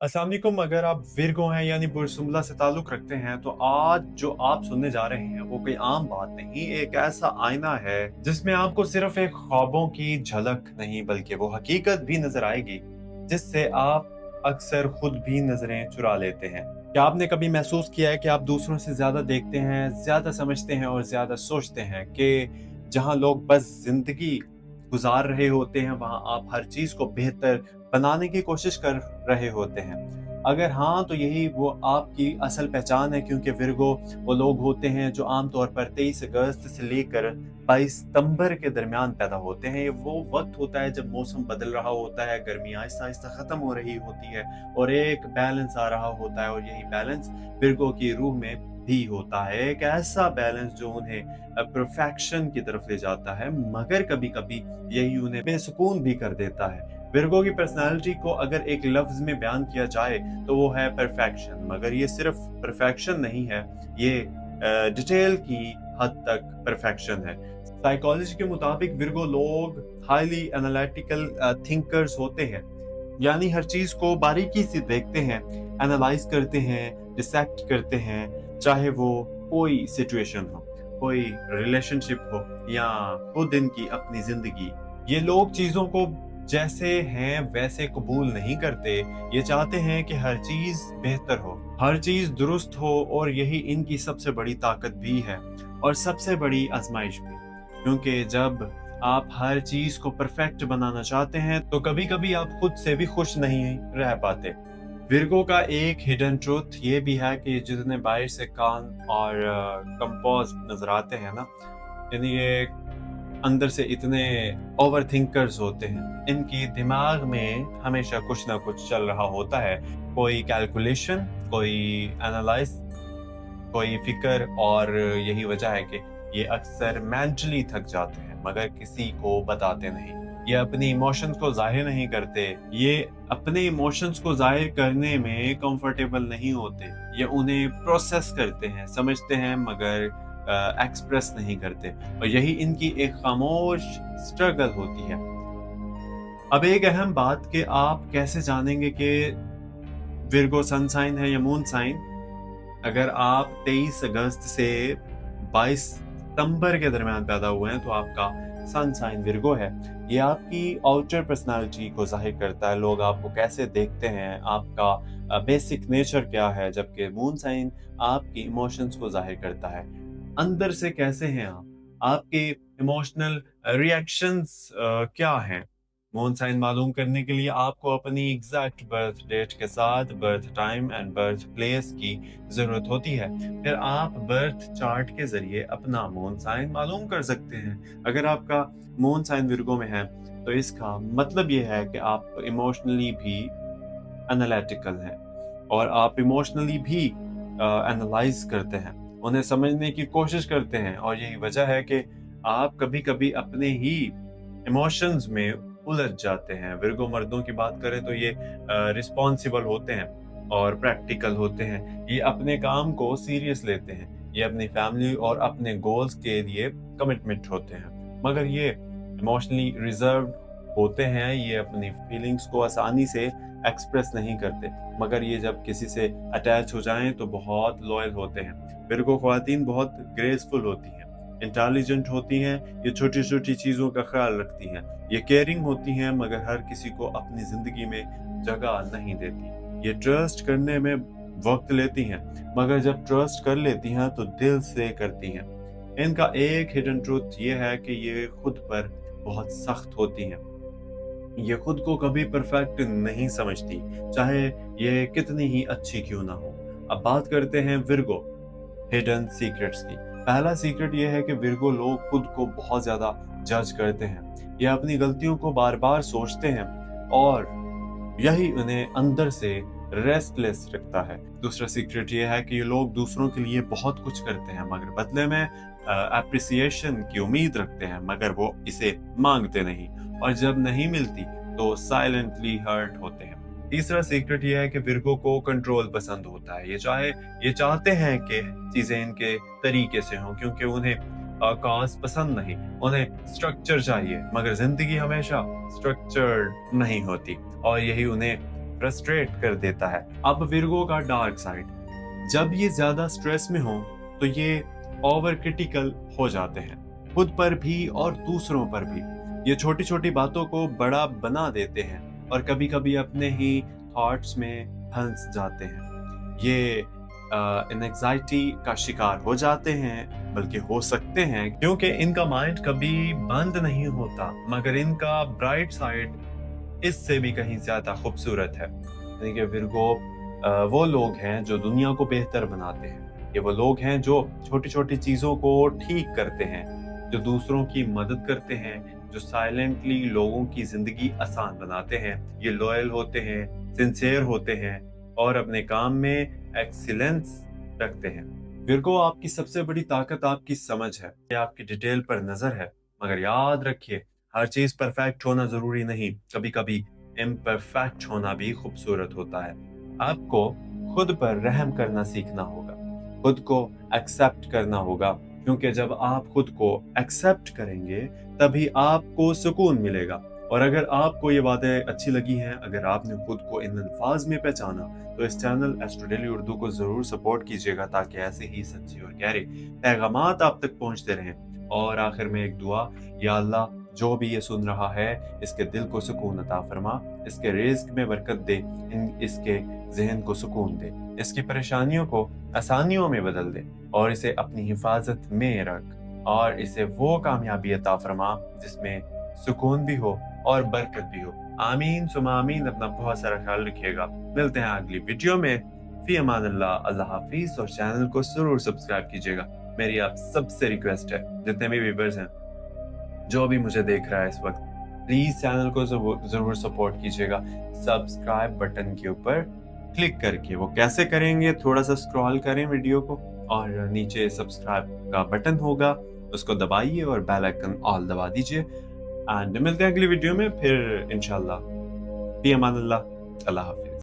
अस्सलाम वालेकुम। अगर आप विर्गो हैं यानी बुरसुम्बुला से ताल्लुक़ रखते हैं तो आज जो आप सुनने जा रहे हैं वो कोई आम बात नहीं, एक ऐसा आईना है जिसमें आपको सिर्फ एक ख्वाबों की झलक नहीं बल्कि वो हकीकत भी नज़र आएगी जिससे आप अक्सर खुद भी नज़रें चुरा लेते हैं। क्या आपने कभी महसूस किया है कि आप दूसरों से ज़्यादा देखते हैं, ज़्यादा समझते हैं और ज़्यादा सोचते हैं कि जहाँ लोग बस ज़िंदगी गुज़ार रहे होते हैं वहाँ आप हर चीज़ को बेहतर बनाने की कोशिश कर रहे होते हैं? अगर हाँ, तो यही वो आपकी असल पहचान है क्योंकि विर्गो वो लोग होते हैं जो आम तौर पर 23 अगस्त से लेकर 22 सितंबर के दरमियान पैदा होते हैं। ये वो वक़्त होता है जब मौसम बदल रहा होता है, गर्मी आहिस्ता-आहिस्ता ख़त्म हो रही होती है और एक बैलेंस आ रहा होता है और यही बैलेंस विर्गो की रूह में भी होता है। एक ऐसा बैलेंस जो उन्हें परफेक्शन की तरफ ले जाता है, मगर कभी-कभी यही उन्हें बेसुकून भी कर देता है। विर्गो की पर्सनालिटी को अगर एक लफ्ज में बयान किया जाए तो वो है परफेक्शन, मगर ये सिर्फ परफेक्शन नहीं है, ये डिटेल की हद तक परफेक्शन है। साइकोलॉजी के मुताबिक विर्गो लोग हाईली एनालिटिकल थिंकर्स होते हैं, यानी हर चीज को बारीकी से देखते हैं, एनालाइज करते हैं, डिसेक्ट करते हैं, चाहे वो कोई सिचुएशन हो, कोई रिलेशनशिप हो या खुद इनकी अपनी जिंदगी। ये लोग चीजों को जैसे हैं वैसे कबूल नहीं करते, ये चाहते हैं कि हर चीज बेहतर हो, हर चीज दुरुस्त हो और यही इनकी सबसे बड़ी ताकत भी है और सबसे बड़ी आजमाइश भी। क्योंकि जब आप हर चीज को परफेक्ट बनाना चाहते हैं तो कभी-कभी आप खुद से भी खुश नहीं रह पाते। विर्गो का एक हिडन ट्रूथ ये भी है कि जितने बाहर से कान और कंपोज नजर आते हैं ना, यानी ये अंदर से इतने ओवर थिंकर्स होते हैं, इनकी दिमाग में हमेशा कुछ ना कुछ चल रहा होता है, कोई कैलकुलेशन, कोई एनालाइज, कोई फिक्र। और यही वजह है कि ये अक्सर मेंटली थक जाते हैं मगर किसी को बताते नहीं। ये अपनी इमोशंस को जाहिर नहीं करते, ये अपने इमोशंस को जाहिर करने में कंफर्टेबल नहीं होते, ये उन्हें प्रोसेस करते हैं, समझते हैं मगर एक्सप्रेस नहीं करते और यही इनकी एक खामोश स्ट्रगल होती है। अब एक अहम बात कि आप कैसे जानेंगे कि विर्गो सन साइन है या मून साइन। अगर आप 23 अगस्त से 22 सितंबर के दरमियान पैदा हुए हैं तो आपका सन साइन विर्गो है। ये आपकी आउटर पर्सनालिटी को जाहिर करता है, लोग आपको कैसे देखते हैं, आपका बेसिक नेचर क्या है, जबकि मून साइन आपकी इमोशंस को जाहिर करता है, अंदर से कैसे हैं आप, आपके इमोशनल रिएक्शंस क्या हैं। मून साइन मालूम करने के लिए आपको अपनी एग्जैक्ट बर्थ डेट के साथ birth time and birth place की जरूरत होती है। फिर आप बर्थ चार्ट के जरिए अपना मून साइन मालूम कर सकते हैं। अगर आपका मून साइन विर्गो में है तो इसका मतलब ये है कि आप इमोशनली भी एनालिटिकल हैं और आप इमोशनली भी एनालाइज करते हैं, उन्हें समझने की कोशिश करते हैं और यही वजह है कि आप कभी-कभी अपने ही इमोशंस में उलझ जाते हैं। विर्गो मर्दों की बात करें तो ये रिस्पॉन्सिबल होते हैं और प्रैक्टिकल होते हैं, ये अपने काम को सीरियस लेते हैं, ये अपनी फैमिली और अपने गोल्स के लिए कमिटमेंट होते हैं, मगर ये इमोशनली रिजर्व्ड होते हैं, ये अपनी फीलिंग्स को आसानी से एक्सप्रेस नहीं करते, मगर ये जब किसी से अटैच हो जाएं तो बहुत लॉयल होते हैं। विर्गो ख्वातीन बहुत ग्रेसफुल होती हैं, इंटेलिजेंट होती हैं, ये छोटी छोटी चीज़ों का ख्याल रखती हैं, ये केयरिंग होती हैं मगर हर किसी को अपनी ज़िंदगी में जगह नहीं देती, ये ट्रस्ट करने में वक्त लेती हैं मगर जब ट्रस्ट कर लेती हैं तो दिल से करती हैं। इनका एक हिडन ट्रूथ ये है कि ये खुद पर बहुत सख्त होती हैं, ये खुद को कभी परफेक्ट नहीं समझती, चाहे ये कितनी ही अच्छी क्यों ना हो। अब बात करते हैं विर्गो हिडन सीक्रेट्स की। पहला सीक्रेट ये है कि विर्गो लोग खुद को बहुत ज्यादा जज करते हैं, ये अपनी गलतियों को बार बार सोचते हैं और यही उन्हें अंदर से रेस्टलेस रखता है। दूसरा सीक्रेट ये है कि ये लोग दूसरों के लिए बहुत कुछ करते हैं मगर बदले में एप्रिसिएशन की उम्मीद रखते हैं, मगर वो इसे मांगते नहीं और जब नहीं मिलती तो साइलेंटली हर्ट होते हैं। तीसरा सीक्रेट ये है कि विर्गो को कंट्रोल पसंद होता है, ये चाहते हैं कि चीजें इनके तरीके से हों क्योंकि उन्हें काज पसंद नहीं, उन्हें स्ट्रक्चर चाहिए, मगर जिंदगी हमेशा स्ट्रक्चर्ड नहीं होती और यही उन्हें फ्रस्ट्रेट कर देता है। अब विर्गो का डार्क साइड, जब ये ज्यादा स्ट्रेस में हो तो ये ओवर क्रिटिकल हो जाते हैं, खुद पर भी और दूसरों पर भी। ये छोटी छोटी बातों को बड़ा बना देते हैं और कभी कभी अपने ही थॉट्स में फंस जाते हैं। ये एंजाइटी का शिकार हो जाते हैं, बल्कि हो सकते हैं, क्योंकि इनका माइंड कभी बंद नहीं होता, मगर इनका ब्राइट साइड इससे भी कहीं ज्यादा खूबसूरत है। यानी कि विर्गो वो लोग हैं जो दुनिया को बेहतर बनाते हैं। ये वो लोग हैं जो छोटी छोटी चीजों को ठीक करते हैं, जो दूसरों की मदद करते हैं, जो साइलेंटली लोगों की जिंदगी आसान बनाते हैं। ये लॉयल होते हैं, सिंसियर होते हैं और अपने काम में एक्सीलेंस रखते हैं। विर्गो, आपकी सबसे बड़ी ताकत आपकी समझ है, ये आपकी डिटेल पर नजर है। मगर याद रखिए, हर चीज परफेक्ट होना जरूरी नहीं, कभी कभी इम्परफेक्ट होना भी खूबसूरत होता है। आपको खुद पर रहम करना सीखना होगा, खुद को एक्सेप्ट करना होगा, क्योंकि जब आप खुद को एक्सेप्ट करेंगे तभी आपको सुकून मिलेगा। और अगर आपको ये बातें अच्छी लगी हैं, अगर आपने खुद को इन अल्फाज में पहचाना, तो इस चैनल एस्ट्रो डेली उर्दू को जरूर सपोर्ट कीजिएगा, ताकि ऐसे ही सच्ची और गहरे पैगामात आप तक पहुंचते रहें। और आखिर में एक दुआ, या अल्लाह, जो भी ये सुन रहा है, इसके दिल को सुकून अता फरमा, इसके रिज़्क में बरकत दे, इसके ज़हन को सुकून दे, इसकी परेशानियों को आसानियों में बदल दे और इसे अपनी हिफाजत में रख, और इसे वो कामयाबी अता फरमा जिसमें सुकून भी हो और बरकत भी हो। आमीन सुमा आमीन। अपना बहुत सारा ख्याल रखिएगा। मिलते हैं अगली वीडियो में। फी अमान अल्लाह। अल्लाह हाफिज। और चैनल को जरूर सब्सक्राइब कीजिएगा। मेरी आप सबसे रिक्वेस्ट है, जितने भी व्यूअर्स हैं, जो भी मुझे देख रहा है इस वक्त, प्लीज चैनल को जरूर सपोर्ट कीजिएगा। सब्सक्राइब बटन के ऊपर क्लिक करके, वो कैसे करेंगे, थोड़ा सा स्क्रॉल करें वीडियो को और नीचे सब्सक्राइब का बटन होगा, उसको दबाइए और बेल आइकन ऑल दबा दीजिए। एंड मिलते हैं अगली वीडियो में फिर इंशाल्लाह। फी अमान अल्लाह। अल्लाह हाफिज।